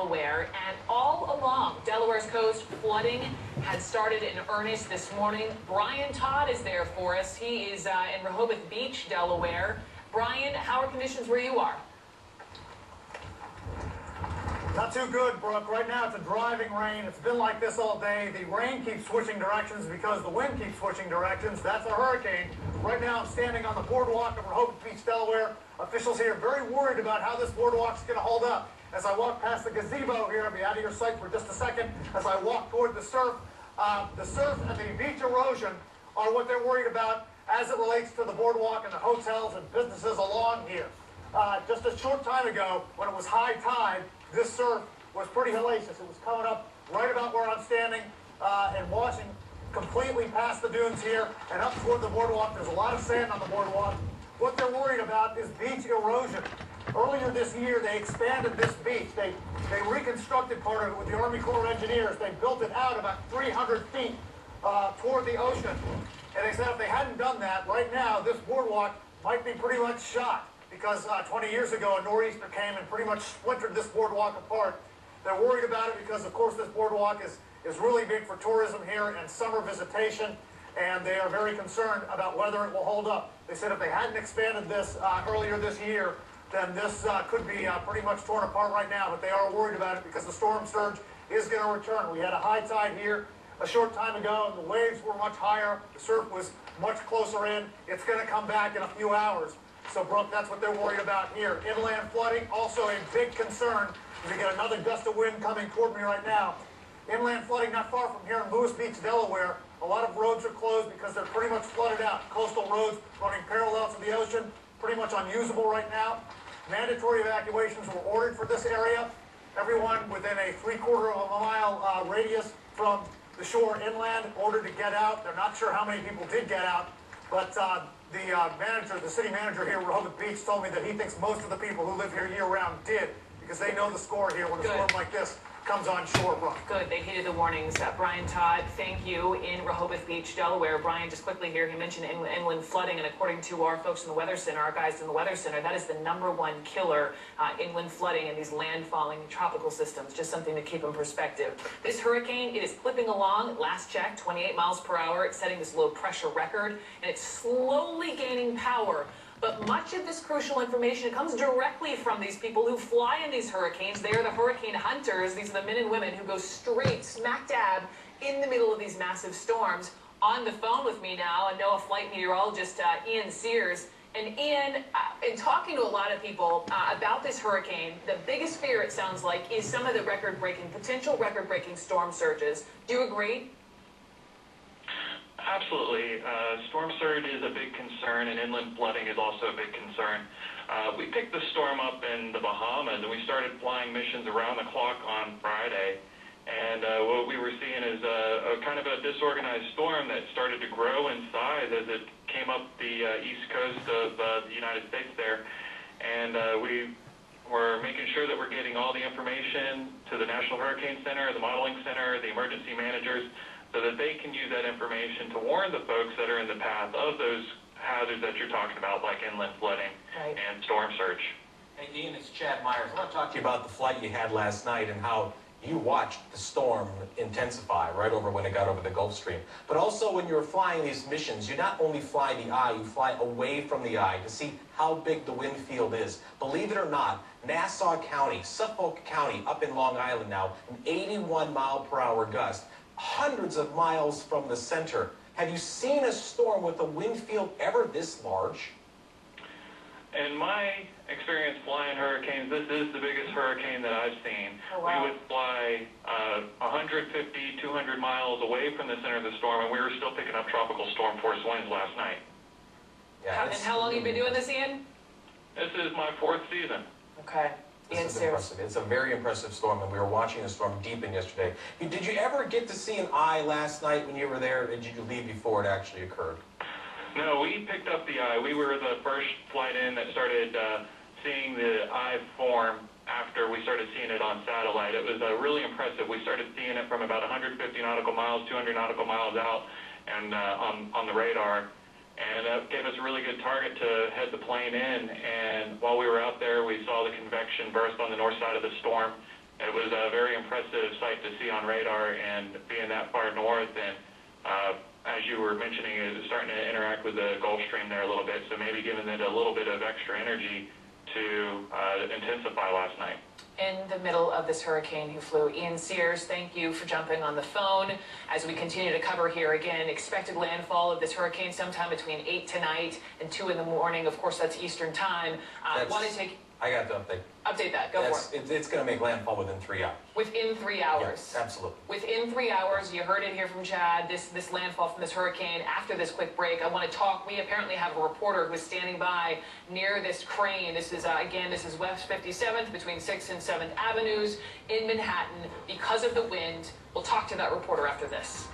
Delaware, and all along Delaware's coast, flooding had started in earnest this morning. Brian Todd is there for us. He is in Rehoboth Beach, Delaware. Brian, how are conditions where you are? Not too good, Brooke. Right now it's a driving rain. It's been like this all day. The rain keeps switching directions because the wind keeps switching directions. That's a hurricane. Right now I'm standing on the boardwalk of Rehoboth Beach, Delaware. Officials here are very worried about how this boardwalk's going to hold up. As I walk past the gazebo here, I'll be out of your sight for just a second. As I walk toward the surf and the beach erosion are what they're worried about as it relates to the boardwalk and the hotels and businesses along here. Just a short time ago, when it was high tide, this surf was pretty hellacious. It was coming up right about where I'm standing and washing completely past the dunes here and up toward the boardwalk. There's a lot of sand on the boardwalk. What they're worried about is beach erosion. Earlier this year, they expanded this beach. They reconstructed part of it with the Army Corps of Engineers. They built it out about 300 feet toward the ocean. And they said if they hadn't done that, right now, this boardwalk might be pretty much shot. Because 20 years ago, a nor'easter came and pretty much splintered this boardwalk apart. They're worried about it because, of course, this boardwalk is really big for tourism here and summer visitation, and they are very concerned about whether it will hold up. They said if they hadn't expanded this earlier this year, then this could be pretty much torn apart right now, but they are worried about it because the storm surge is going to return. We had a high tide here a short time ago, and the waves were much higher. The surf was much closer in. It's going to come back in a few hours. So, Brooke, that's what they're worried about here. Inland flooding, also a big concern. We get another gust of wind coming toward me right now. Inland flooding not far from here in Lewis Beach, Delaware. A lot of roads are closed because they're pretty much flooded out. Coastal roads running parallel to the ocean, pretty much unusable right now. Mandatory evacuations were ordered for this area. Everyone within a 3/4 of a mile radius from the shore inland ordered to get out. They're not sure how many people did get out, but the city manager here at Rehoboth Beach told me that he thinks most of the people who live here year-round did, because they know the score here when a storm like this comes on shore, Brooke. Good. They heeded the warnings. Brian Todd, thank you, in Rehoboth Beach, Delaware. Brian, just quickly here, he mentioned inland flooding, and according to our folks in the Weather Center, our guys in the Weather Center, that is the #1 killer, inland flooding and these landfalling tropical systems. Just something to keep in perspective. This hurricane, it is clipping along. Last check, 28 miles per hour. It's setting this low pressure record, and it's slowly gaining power. But much of this crucial information comes directly from these people who fly in these hurricanes. They are the hurricane hunters. These are the men and women who go straight smack dab in the middle of these massive storms. On the phone with me now, a NOAA flight meteorologist, Ian Sears. And Ian, in talking to a lot of people about this hurricane, the biggest fear, it sounds like, is some of the potential record-breaking storm surges. Do you agree? Absolutely. Storm surge is a big concern, and inland flooding is also a big concern. We picked the storm up in the Bahamas, and we started flying missions around the clock on Friday. And what we were seeing is a kind of a disorganized storm that started to grow in size as it came up the east coast of the United States there. And we were making sure that we're getting all the information to the National Hurricane Center, the Modeling Center, the emergency managers, so that they can use that information to warn the folks that are in the path of those hazards that you're talking about, like inland flooding and storm surge. Hey, Ian, it's Chad Myers. I want to talk to you about the flight you had last night and how you watched the storm intensify right over when it got over the Gulf Stream. But also when you're flying these missions, you not only fly the eye, you fly away from the eye to see how big the wind field is. Believe it or not, Nassau County, Suffolk County, up in Long Island now, an 81-mile-per-hour gust. Hundreds of miles from the center. Have you seen a storm with a wind field ever this large? In my experience flying hurricanes, this is the biggest hurricane that I've seen. Oh, wow. We would fly 150, 200 miles away from the center of the storm, and we were still picking up tropical storm force winds last night. Yeah, and how long have you been doing this, Ian? This is my 4th season. Okay. This is impressive. It's a very impressive storm, and we were watching the storm deepen yesterday. Did you ever get to see an eye last night when you were there, or did you leave before it actually occurred? No, we picked up the eye. We were the first flight in that started seeing the eye form after we started seeing it on satellite. It was really impressive. We started seeing it from about 150 nautical miles, 200 nautical miles out, and on the radar. And that gave us a really good target to head the plane in. And while we were out there, we saw the convection burst on the north side of the storm. It was a very impressive sight to see on radar, and being that far north, and as you were mentioning, it's starting to interact with the Gulf Stream there a little bit, so maybe giving it a little bit of extra energy to intensify last night. In the middle of this hurricane who flew, Ian Sears, thank you for jumping on the phone. As we continue to cover here again, expected landfall of this hurricane sometime between 8 tonight and 2 in the morning. Of course, that's Eastern time. Want to take... I got to update that. Go for it. It's going to make landfall within 3 hours. Within 3 hours. Yes, absolutely. Within 3 hours, you heard it here from Chad, this landfall from this hurricane. After this quick break, I want to talk. We apparently have a reporter who is standing by near this crane. This is, again, this is West 57th between 6th and 7th Avenues in Manhattan because of the wind. We'll talk to that reporter after this.